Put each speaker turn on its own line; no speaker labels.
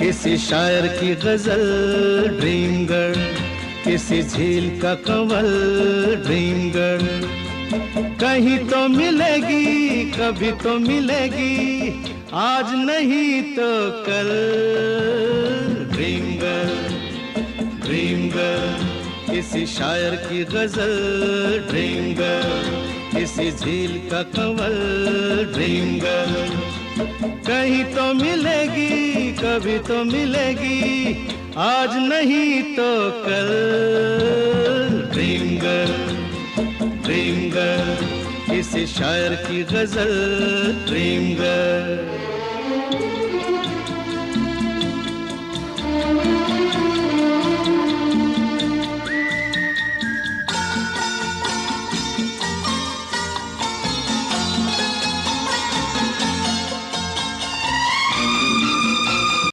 किसी शायर की गजल ड्रीम गर्ल, किसी झील का कंवल ड्रीम गर्ल। कहीं तो मिलेगी, कभी तो मिलेगी, आज नहीं तो कल। ड्रीम गर्ल, ड्रीम गर्ल, किसी शायर की गजल ड्रीम गर्ल, किसी झील का कंवल ड्रीम गर्ल। कहीं तो मिलेगी, कभी तो मिलेगी, आज नहीं तो कल। ड्रीम गर्ल, ड्रीम गर्ल, किसी शायर की गजल ड्रीम गर्ल।